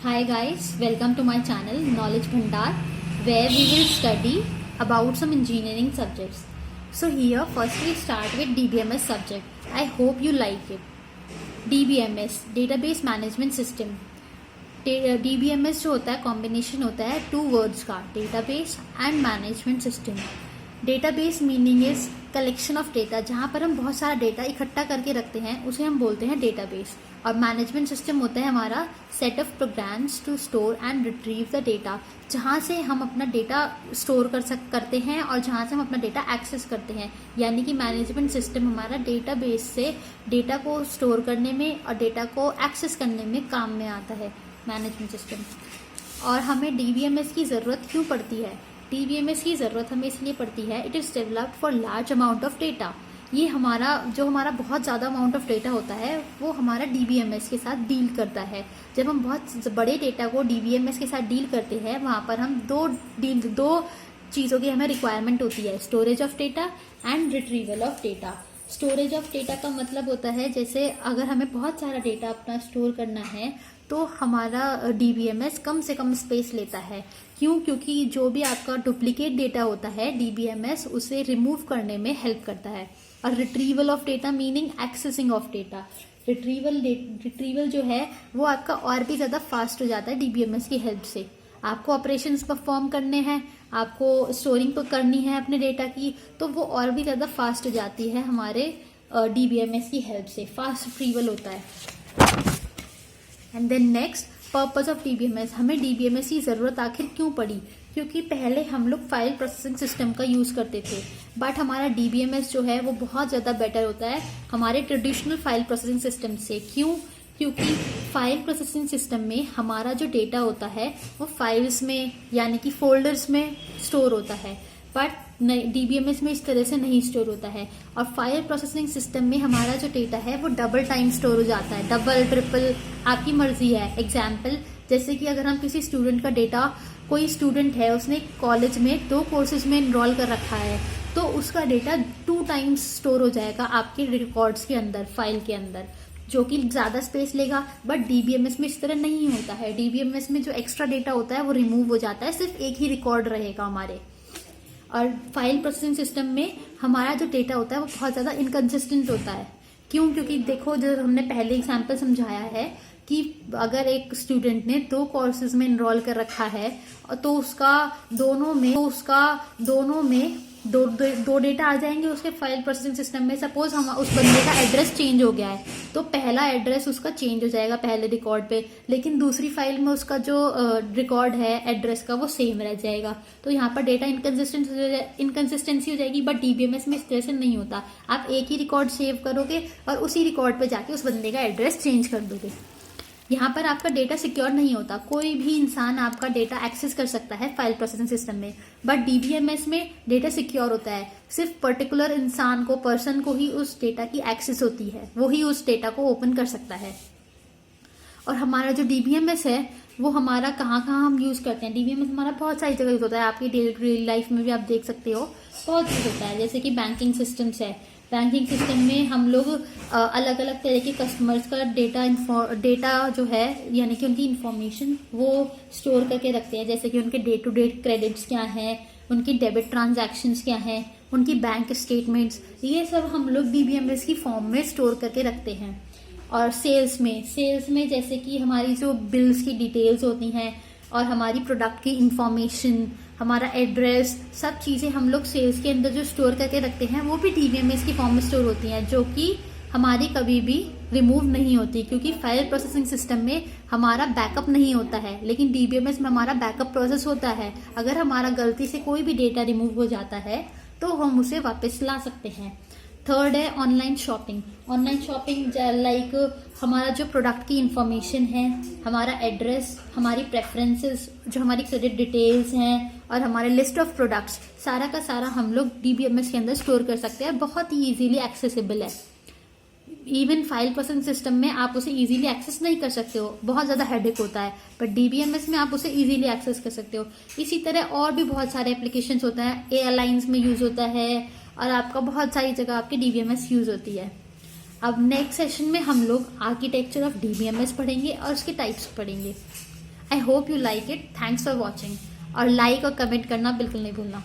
Hi guys, welcome to my channel Knowledge Bhandar, where we will study about some engineering subjects. So here first we start with DBMS subject. I hope you like it. DBMS Database Management System. DBMS जो होता है combination होता है two words का, database and management system. Database meaning is collection of data, जहाँ पर हम बहुत सारा डेटा इकट्ठा करके रखते हैं उसे हम बोलते हैं डेटाबेस. और मैनेजमेंट सिस्टम होता है हमारा set of programs to store and retrieve the data, जहाँ से हम अपना डेटा स्टोर करते हैं और जहाँ से हम अपना डेटा एक्सेस करते हैं. यानी कि मैनेजमेंट सिस्टम हमारा डेटाबेस से डेटा को स्टोर करने में और डेटा को एक्सेस करने में काम में आता है मैनेजमेंट सिस्टम. और हमें डीबीएमएस की ज़रूरत क्यों पड़ती है? डीबीएमएस की ज़रूरत हमें इसलिए पड़ती है, it is developed for large amount of data. ये हमारा बहुत ज़्यादा अमाउंट ऑफ डेटा होता है वो हमारा डीबीएमएस के साथ डील करता है. जब हम बहुत बड़े डेटा को डीबीएमएस के साथ डील करते हैं वहाँ पर हम दो चीज़ों की हमें रिक्वायरमेंट होती है, storage of data and retrieval of data. Storage of data का मतलब होता है जैसे अगर हमें बहुत सारा डेटा अपना स्टोर करना है तो हमारा डीबीएमएस कम से कम स्पेस लेता है. क्यों? क्योंकि जो भी आपका डुप्लीकेट डेटा होता है डीबीएमएस उसे रिमूव करने में हेल्प करता है. और retrieval of data meaning accessing of data. Retrieval जो है वो आपका और भी ज़्यादा फास्ट हो जाता है डीबीएमएस की हेल्प से. आपको ऑपरेशंस परफॉर्म करने हैं, आपको स्टोरिंग करनी है अपने डेटा की, तो वो और भी ज़्यादा फास्ट हो जाती है हमारे डीबीएमएस की हेल्प से. फास्ट रिट्रीवल होता है. And then next, purpose of DBMS. हमें डीबीएमएस की ज़रूरत आखिर क्यों पड़ी? क्योंकि पहले हम लोग फाइल प्रोसेसिंग सिस्टम का यूज़ करते थे, बट हमारा डीबीएमएस जो है वो बहुत ज़्यादा बेटर होता है हमारे ट्रेडिशनल फाइल प्रोसेसिंग सिस्टम से. क्यों? क्योंकि फाइल प्रोसेसिंग सिस्टम में हमारा जो डेटा होता है वो फाइल्स में यानी कि फोल्डर्स में स्टोर होता है, बट डीबीएमएस में इस तरह से नहीं स्टोर होता है. और फाइल प्रोसेसिंग सिस्टम में हमारा जो डेटा है वो डबल टाइम स्टोर हो जाता है, डबल ट्रिपल आपकी मर्जी है. एग्जाम्पल जैसे कि अगर हम किसी स्टूडेंट का डेटा, कोई स्टूडेंट है उसने कॉलेज में 2 कोर्सेज में इनरोल कर रखा है तो उसका डेटा 2 टाइम्स स्टोर हो जाएगा आपके रिकॉर्ड्स के अंदर, फाइल के अंदर, जो कि ज़्यादा स्पेस लेगा. बट डीबीएमएस में इस तरह नहीं होता है. डीबीएमएस में जो एक्स्ट्रा डेटा होता है वो रिमूव हो जाता है, सिर्फ एक ही रिकॉर्ड रहेगा हमारे. और फाइल प्रोसेसिंग सिस्टम में हमारा जो डेटा होता है वो बहुत ज़्यादा इनकन्सिस्टेंट होता है. क्यों? क्योंकि देखो जो हमने पहले एग्जाम्पल समझाया है कि अगर एक स्टूडेंट ने 2 कोर्सेज में इनरोल कर रखा है तो उसका दोनों में दो डेटा आ जाएंगे उसके फाइल प्रोसेसिंग सिस्टम में. सपोज हम उस बंदे का एड्रेस चेंज हो गया है तो पहला एड्रेस उसका चेंज हो जाएगा पहले रिकॉर्ड पे, लेकिन दूसरी फाइल में उसका जो रिकॉर्ड है एड्रेस का वो सेम रह जाएगा. तो यहाँ पर डेटा इनकन्सिस्टेंसी हो जाएगी. बट डीबीएमएस में इस तरह से नहीं होता. आप एक ही रिकॉर्ड सेव करोगे और उसी रिकॉर्ड पे जाके उस बंदे का एड्रेस चेंज कर दोगे. यहाँ पर आपका डेटा सिक्योर नहीं होता. कोई भी इंसान आपका डेटा एक्सेस कर सकता है फाइल प्रोसेसिंग सिस्टम में, बट डीबीएमएस में डेटा सिक्योर होता है. सिर्फ पर्टिकुलर इंसान को, पर्सन को ही उस डेटा की एक्सेस होती है, वो ही उस डेटा को ओपन कर सकता है. और हमारा जो डीबीएमएस है वो हमारा कहाँ हम यूज़ करते हैं. डीबीएमएस हमारा बहुत सारी जगह यूज होता है. आपकी डेली लाइफ में भी आप देख सकते हो बहुत यूज होता है. जैसे कि बैंकिंग सिस्टम्स है. बैंकिंग सिस्टम में हम लोग अलग अलग तरह के कस्टमर्स का डेटा जो है यानी कि उनकी इंफॉर्मेशन वो स्टोर करके रखते हैं. जैसे कि उनके डे टू डे क्रेडिट्स क्या हैं, उनकी डेबिट ट्रांजैक्शंस क्या हैं, उनकी बैंक स्टेटमेंट्स, ये सब हम लोग डीबीएमएस की फॉर्म में स्टोर करके रखते हैं. और सेल्स में जैसे कि हमारी जो बिल्स की डिटेल्स होती हैं और हमारी प्रोडक्ट की इंफॉर्मेशन, हमारा एड्रेस, सब चीज़ें हम लोग सेल्स के अंदर जो स्टोर करके रखते हैं वो भी डीबीएमएस की फॉर्म में स्टोर होती हैं, जो कि हमारी कभी भी रिमूव नहीं होती. क्योंकि फाइल प्रोसेसिंग सिस्टम में हमारा बैकअप नहीं होता है, लेकिन डीबीएमएस में हमारा बैकअप प्रोसेस होता है. अगर हमारा गलती से कोई भी डेटा रिमूव हो जाता है तो हम उसे वापस ला सकते हैं. थर्ड है online shopping. Online shopping like हमारा जो प्रोडक्ट की इंफॉर्मेशन है, हमारा एड्रेस, हमारी प्रेफरेंसेस, जो हमारी क्रेडिट डिटेल्स हैं और हमारे लिस्ट ऑफ प्रोडक्ट्स, सारा का सारा हम लोग डीबीएमएस के अंदर स्टोर कर सकते हैं. बहुत ही इजीली एक्सेसिबल है. इवन फाइल प्रोसेसिंग सिस्टम में आप उसे इजीली एक्सेस नहीं कर सकते हो, बहुत ज़्यादा हेडेक होता है, बट डीबीएमएस में आप उसे इजीली एक्सेस कर सकते हो. इसी तरह और भी बहुत सारे एप्लीकेशंस होता है. एयरलाइंस में यूज़ होता है और आपका बहुत सारी जगह आपकी डीबीएमएस यूज़ होती है. अब नेक्स्ट सेशन में हम लोग आर्किटेक्चर ऑफ डीबीएमएस पढ़ेंगे और उसके टाइप्स पढ़ेंगे. I hope you like it. Thanks for watching. और लाइक और कमेंट करना बिल्कुल नहीं भूलना।